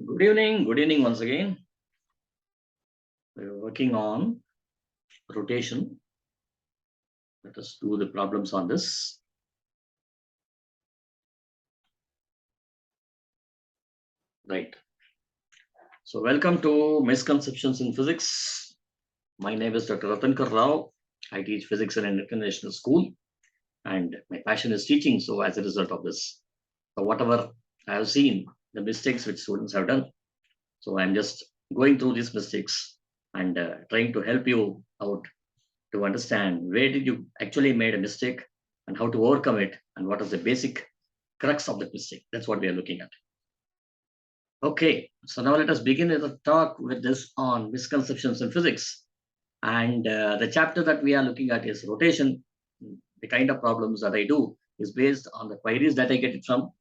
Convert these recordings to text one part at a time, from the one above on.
Good evening once again. We're working on rotation. Let us do the problems on this. Right. So welcome to Misconceptions in Physics. My name is Dr. Ratankar Rao. I teach physics in an international school and my passion is teaching. So as a result of this, so whatever I have seen, the mistakes which students have done. So I'm just going through these mistakes and trying to help you out to understand where did you actually made a mistake and how to overcome it and what is the basic crux of the mistake. That's what we are looking at. Okay, so now let us begin with a talk with this on misconceptions in physics. And the chapter that we are looking at is rotation. The kind of problems that I do is based on the queries that I get it from.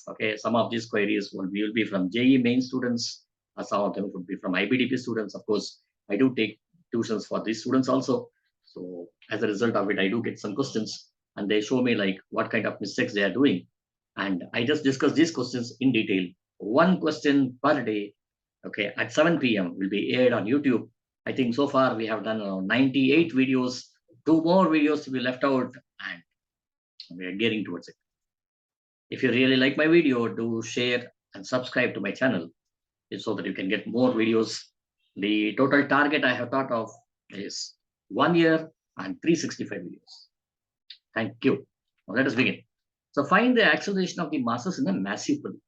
Okay, some of these queries will be from JE main students, some of them would be from IBDP students. Of course, I do take tuitions for these students also. So as a result of it, I do get some questions and they show me like what kind of mistakes they are doing. And I just discuss these questions in detail. One question per day, okay, at 7 p.m. will be aired on YouTube. I think so far we have done around 98 videos, 2 more videos to be left out, and we are getting towards it. If you really like my video, do share and subscribe to my channel so that you can get more videos. The total target I have thought of is 1 year and 365 videos. Thank you. Now let us begin. So find the acceleration of the masses in a massive pulley.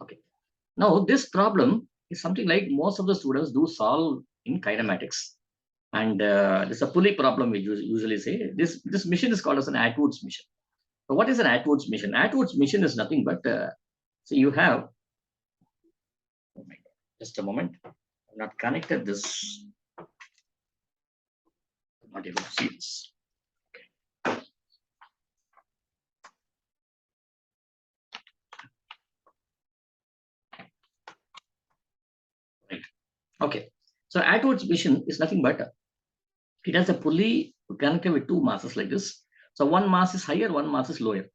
Okay. Now this problem is something like most of the students do solve in kinematics. And there's a pulley problem we usually say. This mission is called as an Atwoods mission. So what is an Atwoods mission? Atwoods mission is nothing but, so you have, oh my God, just a moment. I'm not connected this. I'm not able to see this. Okay. Right. Okay. So Atwood's mission is nothing but it has a pulley connected with two masses like this. So one mass is higher, one mass is lower.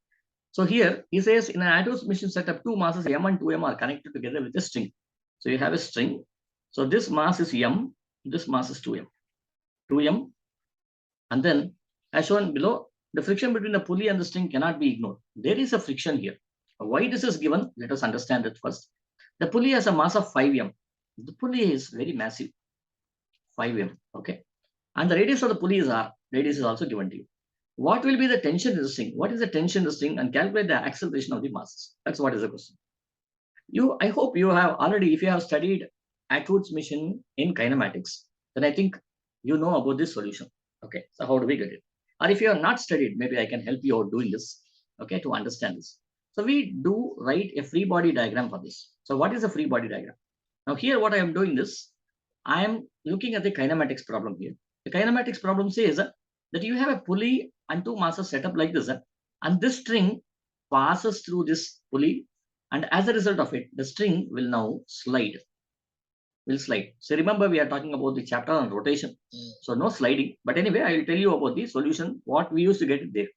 So here he says in an Atwood's mission setup, two masses M and 2M are connected together with a string. So you have a string. So this mass is M, this mass is 2M. 2M. And then as shown below, the friction between the pulley and the string cannot be ignored. There is a friction here. Why this is given? Let us understand it first. The pulley has a mass of 5M. The pulley is very massive, 5M. Okay. And the radius of the pulley is R. Radius is also given to you. What will be the tension in the string? What is the tension in the string? And calculate the acceleration of the masses. That's what is the question. I hope you have already, if you have studied Atwood's mission in kinematics, then I think you know about this solution. Okay, so how do we get it? Or if you have not studied, maybe I can help you out doing this, okay, to understand this. So we do write a free body diagram for this. So what is a free body diagram? Now here what I am doing this, I am looking at the kinematics problem here. The kinematics problem says that you have a pulley and two masses set up like this, and this string passes through this pulley, and as a result of it, the string will now slide. So remember, we are talking about the chapter on rotation. So no sliding. But anyway, I will tell you about the solution, what we used to get it there.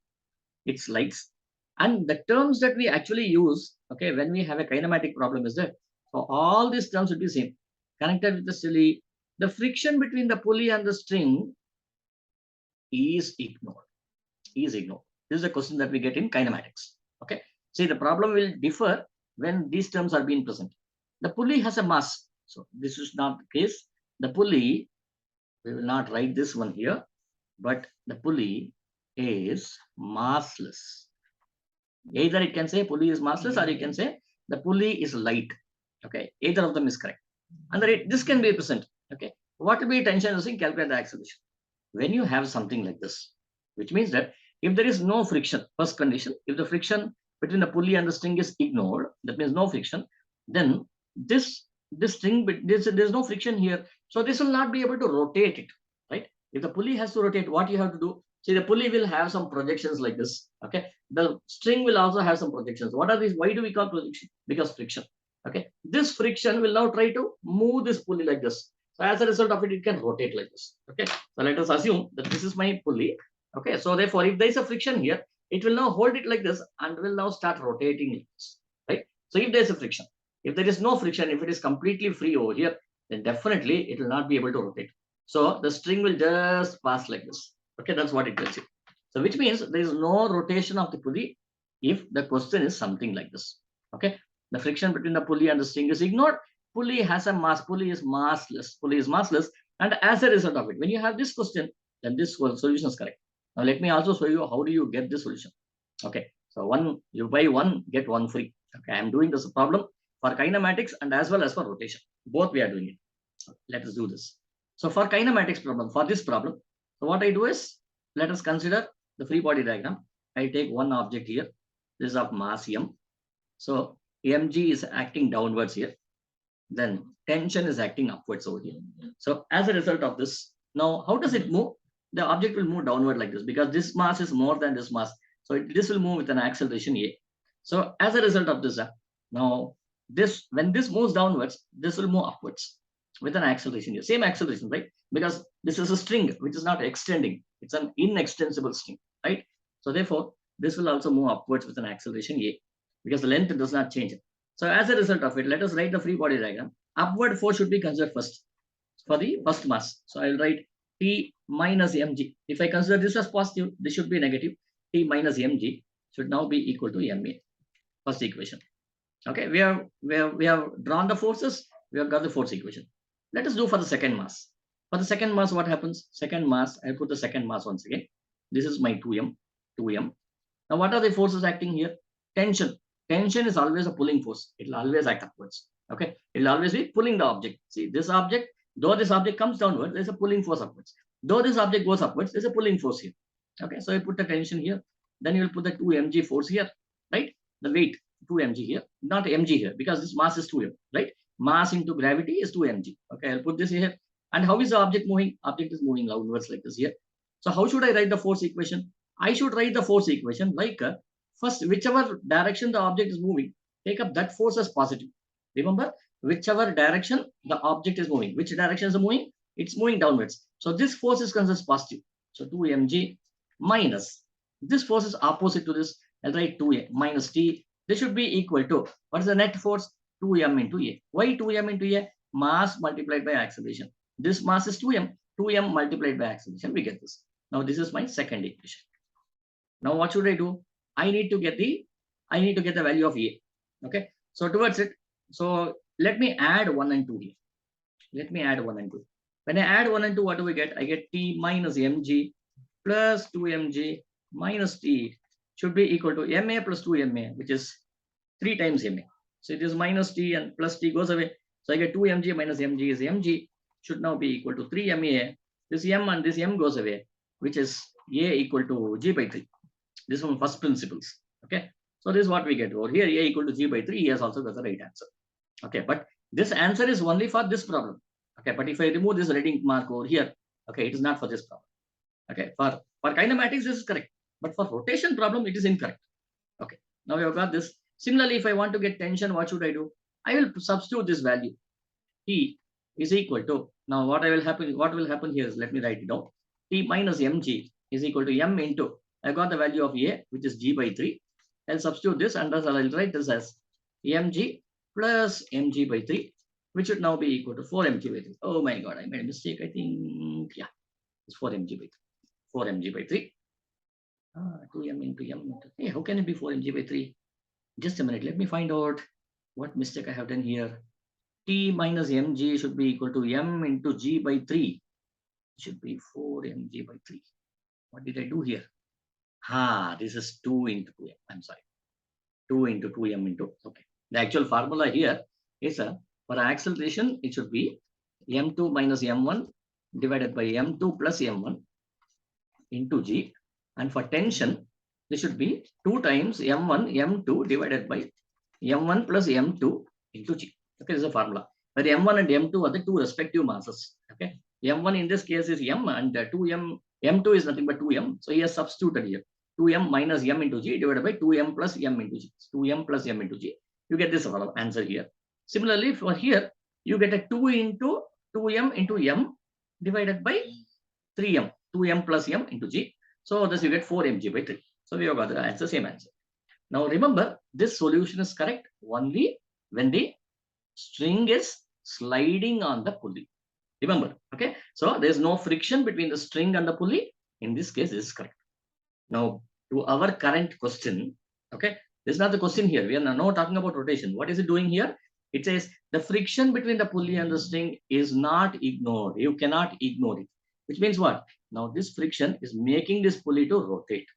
It slides. And the terms that we actually use, okay, when we have a kinematic problem is that so all these terms will be same. Connected with the pulley, the friction between the pulley and the string is ignored. Is ignored. This is a question that we get in kinematics. Okay. See, the problem will differ when these terms are being present. The pulley has a mass. So this is not the case. The pulley, we will not write this one here, but the pulley is massless. Either it can say pulley is massless or you can say the pulley is light. Okay. Either of them is correct. And this can be present. Okay. What will be tension using calculate the acceleration? When you have something like this, which means that if there is no friction, first condition, if the friction between the pulley and the string is ignored, that means no friction, then this string, there's no friction here. So this will not be able to rotate it, right? If the pulley has to rotate, what you have to do? See, the pulley will have some projections like this. Okay. The string will also have some projections. What are these? Why do we call projection? Because friction. Okay. This friction will now try to move this pulley like this. So as a result of it, it can rotate like this. Okay. So let us assume that this is my pulley. Okay. So therefore, if there is a friction here, it will now hold it like this and will now start rotating like this. Right. So if there is a friction, If there is no friction, if it is completely free over here, then definitely it will not be able to rotate. So the string will just pass like this. Okay, that's what it tells you. So which means there is no rotation of the pulley if the question is something like this. Okay, the friction between the pulley and the string is ignored. Pulley has a mass. Pulley is massless. Pulley is massless, and as a result of it, when you have this question, then this solution is correct. Now let me also show you how do you get this solution. Okay, so one, you buy one get one free. Okay, I am doing this problem for kinematics and as well as for rotation. Both we are doing it. Let us do this. So for kinematics problem, for this problem, so what I do is, let us consider the free body diagram. I take one object here. This is of mass m. So mg is acting downwards here. Then tension is acting upwards over here. So as a result of this, now how does it move? The object will move downward like this because this mass is more than this mass. So this will move with an acceleration a. So as a result of this, now this, when this moves downwards, this will move upwards with an acceleration a. Same acceleration, right? Because this is a string which is not extending. It's an inextensible string, right? So therefore, this will also move upwards with an acceleration a because the length does not change. So as a result of it, let us write the free body diagram. Upward force should be considered first for the first mass. So I will write T minus mg. If I consider this as positive, this should be negative. T minus mg should now be equal to ma. First equation. Okay, we have drawn the forces. We have got the force equation. Let us do for the second mass. For the second mass, what happens? Second mass, I put the second mass once again. This is my 2m. Now, what are the forces acting here? Tension. Tension is always a pulling force. It will always act upwards. Okay, it will always be pulling the object. See, this object, though this object comes downwards, there's a pulling force upwards. Though this object goes upwards, there's a pulling force here. Okay, so you put the tension here. Then you will put the 2 mg force here, right? The weight 2 mg here, not mg here, because this mass is 2m, right? Mass into gravity is 2 mg. Okay, I'll put this here. And how is the object moving? Object is moving downwards like this here. So how should I write the force equation? I should write the force equation like first, whichever direction the object is moving, take up that force as positive. Remember, whichever direction the object is moving, which direction is it moving? It's moving downwards. So this force is considered positive. So 2 mg minus, this force is opposite to this. I'll write 2a minus t. This should be equal to, what is the net force? 2m into a. Why 2m into a? Mass multiplied by acceleration. This mass is 2m. 2m multiplied by acceleration. We get this. Now this is my second equation. Now what should I do? I need to get the value of a. Okay. So towards it, so let me add 1 and 2 here. Let me add 1 and 2. When I add 1 and 2, what do we get? I get t minus mg plus 2 mg minus t should be equal to ma plus 2 ma, which is 3 times ma. So it is minus t and plus t goes away. So I get 2 mg minus mg is mg should now be equal to 3 ma. This m and this m goes away, which is a equal to g by 3. This one first principles. Okay. So this is what we get over here. A equal to g by 3. He has also got the right answer. Okay. But this answer is only for this problem. Okay. But if I remove this reading mark over here, okay, it is not for this problem. Okay. For kinematics, this is correct. But for rotation problem, it is incorrect. Okay. Now we have got this. Similarly, if I want to get tension, what should I do? I will substitute this value. T is equal to, now what will happen here is, let me write it down. T minus mg is equal to m into, I got the value of a, which is g by 3. I'll substitute this and thus I'll write this as mg plus mg by 3, which should now be equal to 4 mg by 3. Oh my God, I made a mistake. I think, yeah, it's 4 mg by 3. 4 mg by 3. 2m into m. Hey, how can it be 4 mg by 3? Just a minute. Let me find out what mistake I have done here. T minus mg should be equal to m into g by 3. It should be 4 mg by 3. What did I do here? This is 2 into 2m. I'm sorry. 2 into 2m into, okay. The actual formula here is for acceleration, it should be m2 minus m1 divided by m2 plus m1 into g. And for tension, this should be 2 times m1, m2 divided by m1 plus m2 into g. Okay, this is a formula. Where m1 and m2 are the 2 respective masses. Okay, m1 in this case is m and 2m2 is nothing but 2m. So he has substituted here 2m minus m into g divided by 2m plus m into g. 2m plus m into g. You get this answer here. Similarly, for here, you get a 2 into 2m into m divided by 3m. 2m plus m into g. So thus you get 4 mg by 3. So we have got the answer, same answer. Now remember, this solution is correct only when the string is sliding on the pulley. Remember, okay? So there's no friction between the string and the pulley. In this case, this is correct. Now, to our current question, okay? This is not the question here. We are now talking about rotation. What is it doing here? It says the friction between the pulley and the string is not ignored. You cannot ignore it. Which means what? Now, this friction is making this pulley to rotate.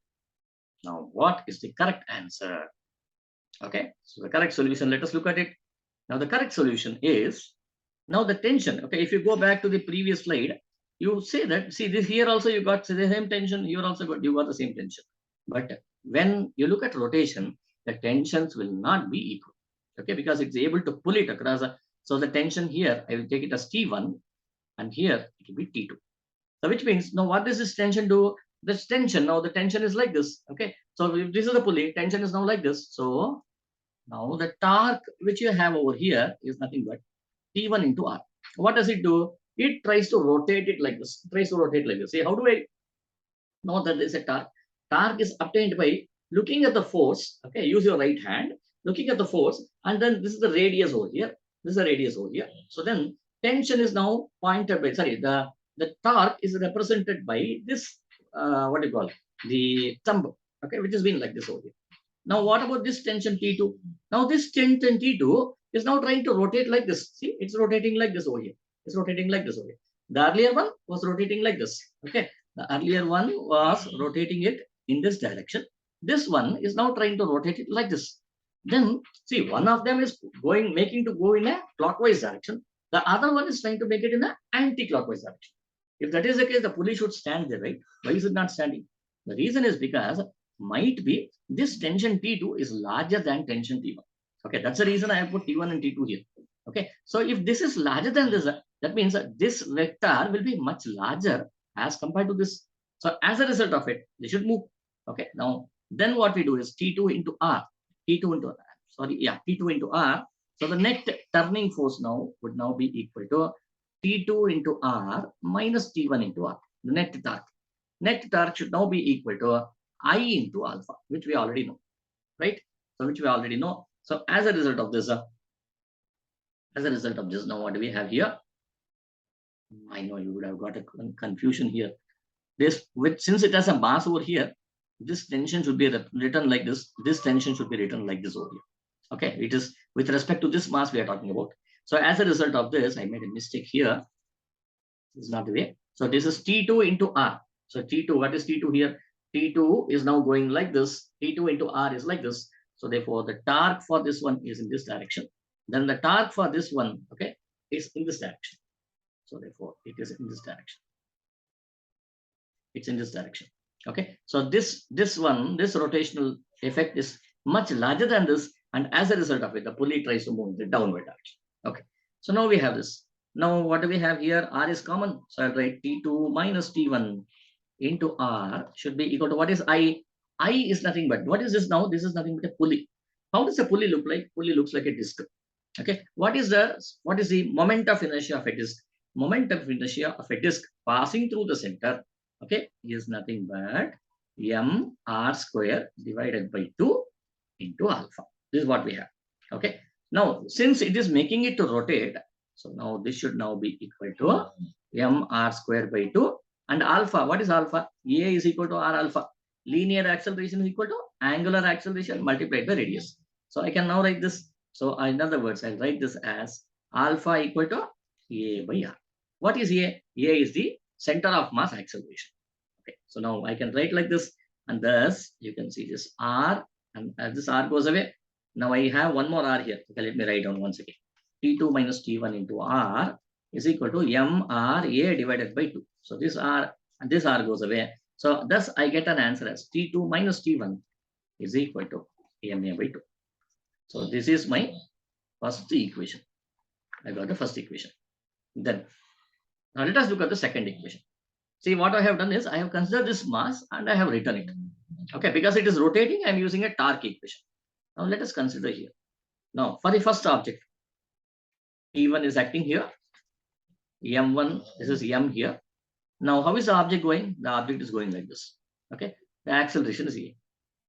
Now, what is the correct answer? Okay, so the correct solution, let us look at it. Now, the correct solution is, now the tension, okay, if you go back to the previous slide, you say that, see this here also you got the same tension, here also you got the same tension. But when you look at rotation, the tensions will not be equal, okay, because it's able to pull it across. So the tension here, I will take it as T1, and here it will be T2. So which means, now what does this tension do? This tension, now the tension is like this, okay. So if this is the pulley, tension is now like this. So now the torque which you have over here is nothing but T1 into R. What does it do? It tries to rotate it like this. It tries to rotate like this. See, how do I know that there is a torque? Torque is obtained by looking at the force. Okay, use your right hand, looking at the force, and then this is the radius over here. This is the radius over here. So then tension is now pointed by, sorry, the torque is represented by this, what do you call, the thumb, okay, which has been like this over here. Now, what about this tension T2? Now, this tension T2 is now trying to rotate like this. See, it's rotating like this over here. It's rotating like this over here. The earlier one was rotating like this. Okay. The earlier one was rotating it in this direction. This one is now trying to rotate it like this. Then, see, one of them is making to go in a clockwise direction. The other one is trying to make it in an anti-clockwise direction. If that is the case, the pulley should stand there, right? Why is it not standing? The reason is because might be this tension T2 is larger than tension T1. Okay, that's the reason I have put T1 and T2 here. Okay, so if this is larger than this, that means that this vector will be much larger as compared to this. So as a result of it, they should move. Okay, now then what we do is T2 into R, T2 into, sorry, yeah, T2 into R. So the net turning force now would now be equal to T2 into R minus T1 into R, the net torque. Net torque should now be equal to I into alpha, which we already know, right? So which we already know. So as a result of this, now what do we have here? I know you would have got a confusion here. This, since it has a mass over here, this tension should be written like this. This tension should be written like this over here. Okay, it is with respect to this mass we are talking about. So as a result of this, I made a mistake here. This is not the way. So this is T2 into R. So T2, what is T2 here? T2 is now going like this. T2 into R is like this. So therefore, the torque for this one is in this direction. Then the torque for this one, okay, is in this direction. So therefore, it is in this direction. It's in this direction. Okay. So this rotational effect is much larger than this, and as a result of it, the pulley tries to move in the downward direction. Okay. So now we have this. Now what do we have here? R is common. So I'll write T2 minus T1 into R should be equal to, what is I? I is nothing but, what is this now? This is nothing but a pulley. How does a pulley look like? Pulley looks like a disc. Okay. What is the moment of inertia of a disc? Moment of inertia of a disc passing through the center, okay, is nothing but mr square divided by 2 into alpha. This is what we have. Okay. Now, since it is making it to rotate, so now this should now be equal to mr square by 2. And alpha, what is alpha? A is equal to R alpha. Linear acceleration is equal to angular acceleration multiplied by radius. So I can now write this. So in other words, I'll write this as alpha equal to A by R. What is A? A is the center of mass acceleration. Okay. So now I can write like this, and thus you can see this R, and as this R goes away, now I have one more R here. Okay, let me write down once again. T2 minus T1 into R is equal to MRA divided by 2. So this R and this R goes away. So thus I get an answer as T2 minus T1 is equal to MA by 2. So this is my first equation. I got the first equation. Then now let us look at the second equation. See, what I have done is I have considered this mass and I have written it. Okay, because it is rotating, I am using a torque equation. Now let us consider here. Now for the first object, T1 is acting here. M1, this is M here. Now how is the object going? The object is going like this. Okay, the acceleration is here.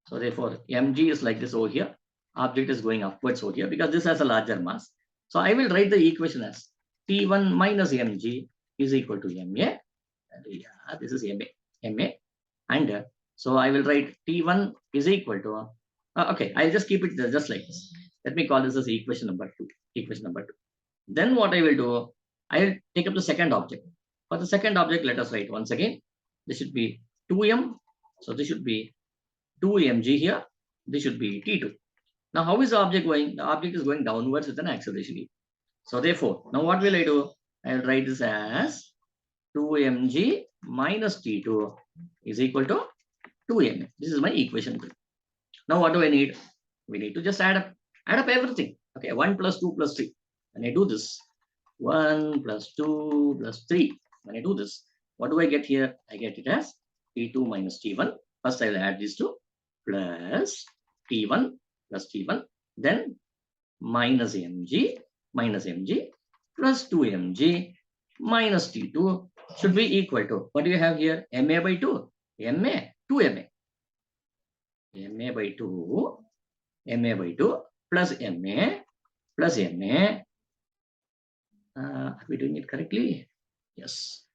So therefore, mg is like this over here. Object is going upwards over here because this has a larger mass. So I will write the equation as T1 minus mg is equal to ma. Yeah, this is ma. And so I will write T1 is equal to, okay, I'll just keep it just like this. Let me call this as equation number 2. Equation number 2. Then what I will do, I will take up the second object. For the second object, let us write once again. This should be 2m. So this should be 2mg here. This should be T2. Now, how is the object going? The object is going downwards with an acceleration e. So therefore, now what will I do? I will write this as 2mg minus T2 is equal to 2m. This is my equation 3. Now what do I need? We need to just add up everything. Okay, 1 plus 2 plus 3. When I do this, 1 plus 2 plus 3. When I do this, what do I get here? I get it as T2 minus T1. First I will add these two plus T1 plus T1. Then minus mg plus 2mg minus T2 should be equal to, what do you have here? ma by 2. ma, 2ma. ma by 2 plus ma. Are we doing it correctly? Yes.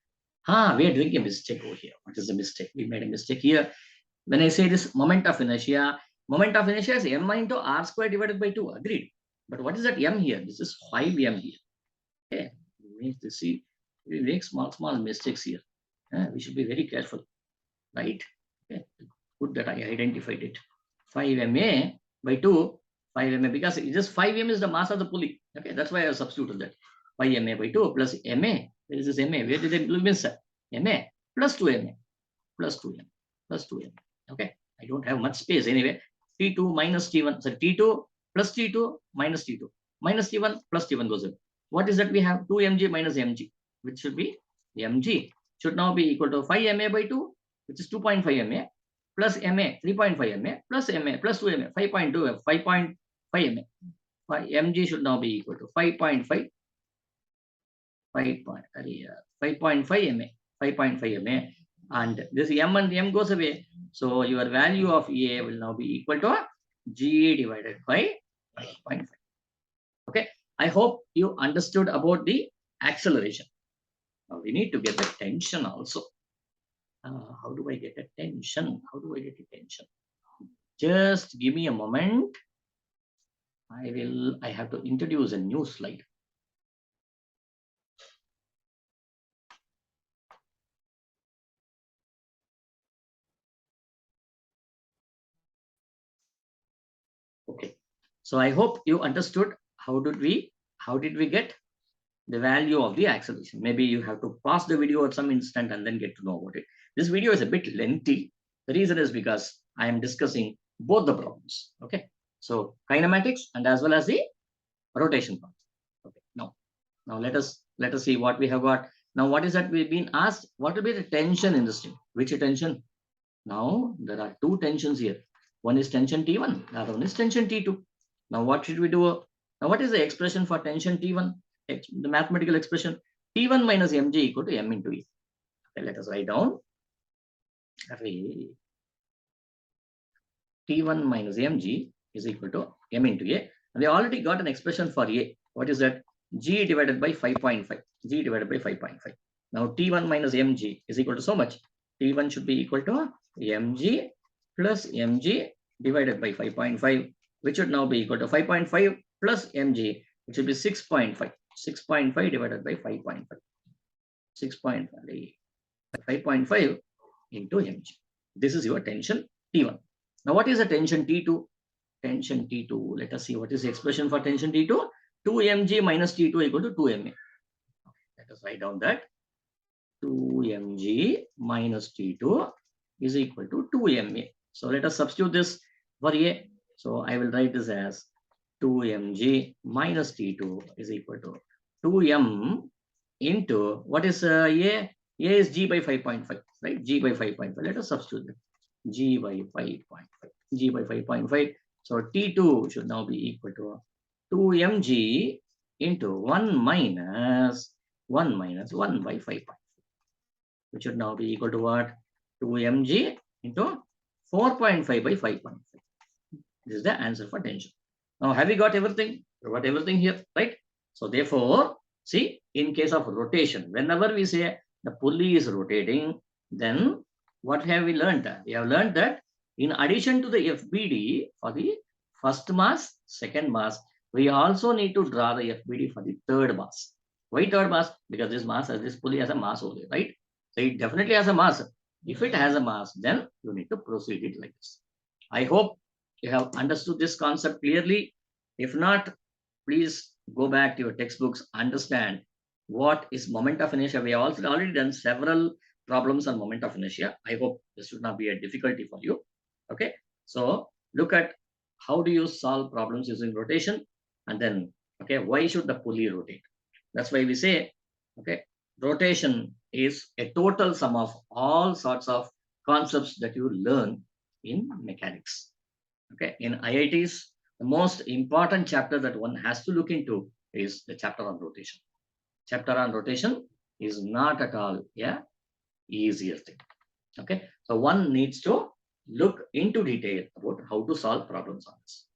We are doing a mistake over here. What is the mistake? We made a mistake here. When I say this moment of inertia is m into r square divided by 2. Agreed. But what is that m here? This is 5m here. Okay. We make small mistakes here. We should be very careful. Right? Okay. Good that I identified it. 5ma by 2. 5ma, because it just 5m is the mass of the pulley. Okay, that's why I substituted that. 5ma by 2 plus ma. Where is this ma? Where did I miss that? ma plus 2ma plus 2m. Okay, I don't have much space anyway. T2 minus T1. So T2 plus T2 minus T2 minus T1 plus T1 goes in. What is that we have? 2mg minus mg, which should be mg should now be equal to 5ma by 2, which is 2.5 ma, plus ma 3.5 ma, plus ma plus 2 ma 5.2 5.5 ma. Mg should now be equal to 5.5 ma, and this m and m goes away. So your value of A will now be equal to G divided by 5.5. Okay, I hope you understood about the acceleration. Now we need to get the tension also. How do I get a tension? Just give me a moment. I have to introduce a new slide. Okay, so I hope you understood how did we get the value of the acceleration. Maybe you have to pause the video at some instant and then get to know about it. This video is a bit lengthy. The reason is because I am discussing both the problems. Okay, so kinematics and as well as the rotation part. Okay, now let us see what we have got. Now what is that we've been asked? What will be the tension in this thing? Which tension? Now there are two tensions here. One is tension T1, the other one is tension T2. Now what should we do? Now what is the expression for tension T1? The mathematical expression T1 minus mg equal to m into E. Okay, let us write down. T1 minus mg is equal to m into A. And we already got an expression for A. What is that? G divided by 5.5. G divided by 5.5. Now T1 minus mg is equal to so much. T1 should be equal to mg plus mg divided by 5.5, which should now be equal to 5.5 plus mg, which should be 6.5. 6.5 divided by 5.5. 5.5 into mg. This is your tension T1. Now what is the tension T2? Tension T2, let us see what is the expression for tension T2. 2mg minus T2 equal to 2ma. Let us write down that 2mg minus T2 is equal to 2ma. So let us substitute this for A. So I will write this as 2mg minus T2 is equal to 2m into, what is A? A is G by 5.5, right? G by 5.5. Let us substitute it. G by 5.5. G by 5.5. So T2 should now be equal to 2mg into 1 minus 1 by 5.5, which should now be equal to what? 2mg into 4.5 by 5.5. This is the answer for tension. Now, have we got everything? We got everything here, right? So therefore, see, in case of rotation, whenever we say the pulley is rotating, then what have we learned? We have learned that in addition to the FBD for the first mass, second mass, we also need to draw the FBD for the third mass. Why third mass? Because this pulley has a mass only, right? So it definitely has a mass. If it has a mass, then you need to proceed it like this. I hope you have understood this concept clearly. If not, please go back to your textbooks, understand what is moment of inertia. We have also already done several problems on moment of inertia. I hope this should not be a difficulty for you. Okay, so look at how do you solve problems using rotation, and then, okay, why should the pulley rotate? That's why we say, okay, rotation is a total sum of all sorts of concepts that you learn in mechanics. Okay, in IITs, the most important chapter that one has to look into is the chapter on rotation. Chapter on rotation is not at all easier thing. Okay, so one needs to look into detail about how to solve problems on this.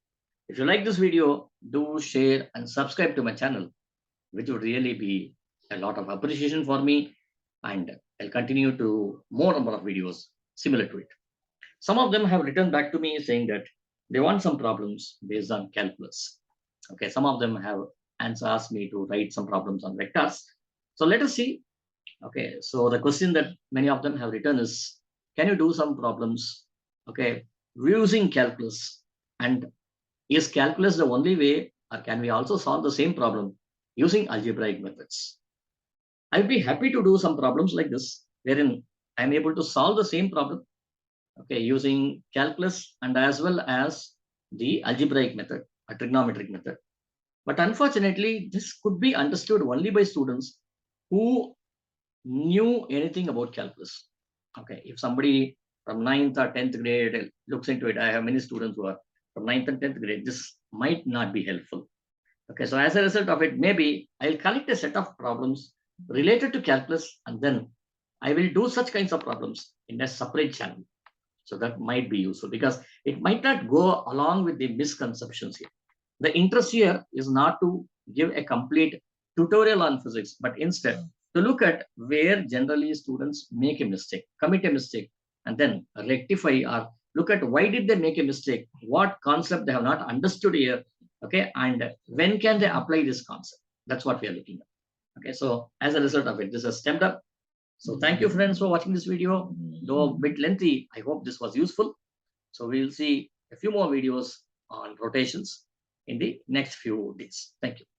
If you like this video, do share and subscribe to my channel, which would really be a lot of appreciation for me, and I'll continue to more number of videos similar to it. Some of them have written back to me saying that they want some problems based on calculus. Okay, some of them have asked me to write some problems on vectors. So let us see. Okay, so the question that many of them have written is, can you do some problems, okay, using calculus? And is calculus the only way, or can we also solve the same problem using algebraic methods? I'd be happy to do some problems like this, wherein I'm able to solve the same problem, okay, using calculus and as well as the algebraic method, a trigonometric method. But unfortunately, this could be understood only by students who knew anything about calculus. Okay, if somebody from 9th or 10th grade looks into it, I have many students who are from 9th and 10th grade, this might not be helpful. Okay, so as a result of it, maybe I'll collect a set of problems related to calculus, and then I will do such kinds of problems in a separate channel. So that might be useful because it might not go along with the misconceptions here. The interest here is not to give a complete tutorial on physics, but instead to look at where generally students make a mistake, commit a mistake, and then rectify, or look at why did they make a mistake, what concept they have not understood here, okay, and when can they apply this concept. That's what we are looking at. Okay, so as a result of it, this is stepped up. So thank you, friends, for watching this video. Though a bit lengthy, I hope this was useful. So we'll see a few more videos on rotations in the next few days. Thank you.